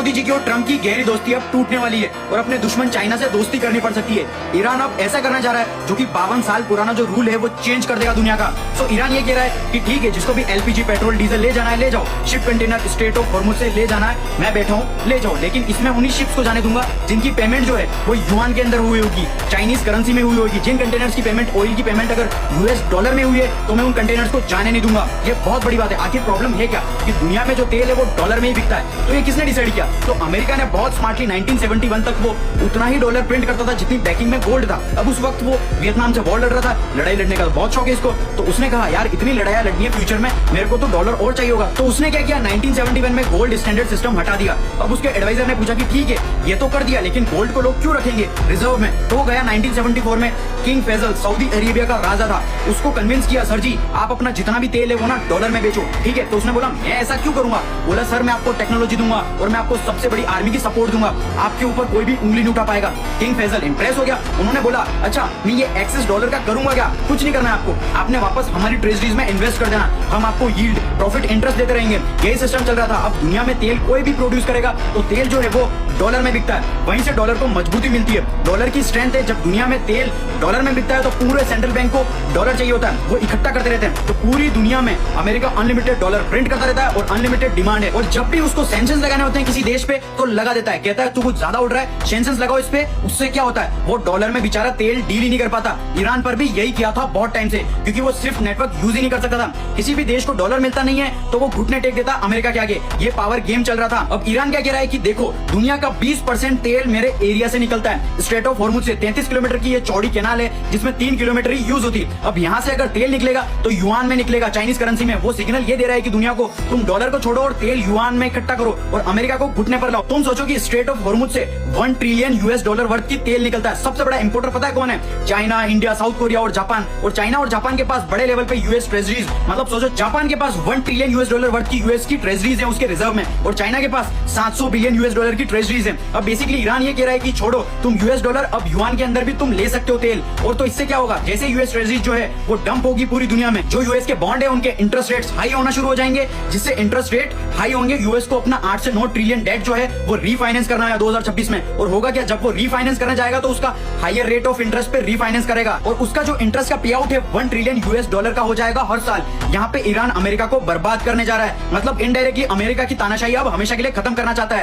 मोदी जी की और ट्रम्प की गहरी दोस्ती अब टूटने वाली है और अपने दुश्मन चाइना से दोस्ती करनी पड़ सकती है। ईरान अब ऐसा करना चाह रहा है जो कि 52 साल पुराना जो रूल है वो चेंज कर देगा दुनिया का। सो ईरान ये कह रहा है कि ठीक है, जिसको भी एलपीजी पेट्रोल डीजल ले जाना है ले जाओ, ship container straight of Hormuz से ले जाना है मैं बैठा हूँ ले जाओ, लेकिन इसमें उन्हीं शिप्स को जाने दूंगा जिनकी पेमेंट जो है वो युआन के अंदर हुई होगी, चाइनीज करेंसी में हुई होगी। जिन कंटेनर्स की पेमेंट, ऑयल की पेमेंट अगर यूएस डॉलर में हुई है तो मैं उन कंटेनर्स को जाने नहीं दूंगा। ये बहुत बड़ी बात है। आखिर प्रॉब्लम है क्या कि दुनिया में जो तेल है वो डॉलर में ही बिकता है। तो ये किसने डिसाइड किया? तो अमेरिका ने बहुत स्मार्टली 1971 तक वो उतना ही डॉलर प्रिंट करता था जितनी बैकिंग में गोल्ड था। अब उस वक्त वो वियतनाम से वॉर लड़ रहा था, लड़ाई लड़ने का बहुत शौक है इसको, तो उसने कहा यार इतनी लड़ाई लड़नी है फ्यूचर में, मेरे को तो डॉलर और चाहिए होगा। तो उसने क्या किया, 1971 में गोल्ड स्टैंडर्ड सिस्टम हटा दिया। अब उसके एडवाइजर ने पूछा कि ठीक है ये तो कर दिया, लेकिन गोल्ड को लोग क्यों रखेंगे रिजर्व में? तो गया 1974 में किंग फैजल, सऊदी अरेबिया का राजा था, उसको कन्विंस किया सर जी आप अपना जितना भी तेल है वो ना डॉलर में बेचो। ठीक है, तो उसने बोला मैं ऐसा क्यों करूंगा? बोला सर मैं आपको टेक्नोलॉजी दूंगा और मैं आपको सबसे बड़ी आर्मी की सपोर्ट दूंगा, आपके ऊपर कोई भी उंगली नहीं उठा पाएगा। किंग फैजल इंप्रेस हो गया, उन्होंने बोला अच्छा मैं ये एक्सेस डॉलर का करूंगा क्या? कुछ नहीं करना है आपको, आपने वापस हमारी ट्रेजरीज में इन्वेस्ट कर देना, हम आपको यील्ड प्रॉफिट इंटरेस्ट देते रहेंगे। यही सिस्टम चल रहा था। अब दुनिया में तेल कोई भी प्रोड्यूस करेगा तो तेल जो है वो डॉलर में बिकता है, वहीं से डॉलर को मजबूती मिलती है। डॉलर की स्ट्रेंथ है, जब दुनिया में तेल डॉलर में बिकता है तो पूरे सेंट्रल बैंक को डॉलर चाहिए होता है, वो इकट्ठा करते रहते हैं। तो पूरी दुनिया में अमेरिका अनलिमिटेड डॉलर प्रिंट करता रहता है और अनलिमिटेड डिमांड है, और जब भी उसको सैंक्शंस लगाने होते हैं किसी देश पे तो लगा देता है, कहता है तू कुछ ज्यादा उड़ रहा है सैंक्शंस लगाओ इस पे। उससे क्या होता है, वो डॉलर में बेचारा तेल डील ही नहीं कर पाता। ईरान पर भी यही किया था बहुत टाइम से, क्योंकि वो सिर्फ नेटवर्क यूज ही नहीं कर सकता था। किसी भी देश को डॉलर मिलता नहीं है तो वो घुटने टेक देता अमेरिका के आगे। ये पावर गेम चल रहा था। अब ईरान क्या कह रहा है कि देखो दुनिया का 20% तेल मेरे एरिया से निकलता है, स्ट्रेट ऑफ हॉर्मुज से। 33 किलोमीटर की ये चौड़ी कैनाल है जिसमें 3 किलोमीटर ही यूज होती है। अब यहाँ से अगर तेल निकलेगा तो युआन में निकलेगा, चाइनीज करेंसी में। वो सिग्नल ये दे रहा है कि दुनिया को तुम डॉलर को छोड़ो और तेल युआन में इकट्ठा करो और अमेरिका को घुटने पर लाओ। तुम सोचो कि स्ट्रेट ऑफ हॉर्मुज से 1 ट्रिलियन यूएस डॉलर वर्थ की तेल निकलता है। सबसे बड़ा इंपोर्टर पता है कौन है? चाइना, इंडिया, साउथ कोरिया और जापान। और चाइना और जापान के पास बड़े लेवल पे यूएस ट्रेजरीज, मतलब सोचो जापान के पास 1 ट्रिलियन यूएस डॉलर वर्थ की यूएस की ट्रेजरीज है उसके रिजर्व में, और चाइना के पास 700 बिलियन यूएस डॉलर की ट्रेजरीज है। अब बेसिकली ईरान ये कह रहा है कि छोड़ो तुम यूएस डॉलर, अब युआन के अंदर भी तुम ले सकते हो तेल। और तो इससे क्या होगा, जैसे यूएस ट्रेजरीज जो है वो डंप होगी पूरी दुनिया में, जो यूएस के बॉन्ड है उनके इंटरेस्ट रेट्स हाई होना शुरू हो जाएंगे, जिससे इंटरेस्ट रेट हाई होंगे। यूएस को अपना 8 से 9 ट्रिलियन डेट जो है वो रीफाइनेंस करना है 2026 में। और होगा क्या, जब वो रीफाइनेंस करने जाएगा तो उसका हायर रेट ऑफ इंटरेस्ट पे रीफाइनेंस करेगा, और उसका जो इंटरेस्ट का पे आउट है 1 ट्रिलियन यूएस डॉलर का हो जाएगा हर साल। यहाँ पे ईरान अमेरिका को बर्बाद करने जा रहा है, मतलब इनडायरेक्टली अमेरिका की तानाशाही अब हमेशा के लिए खत्म करना चाहता है।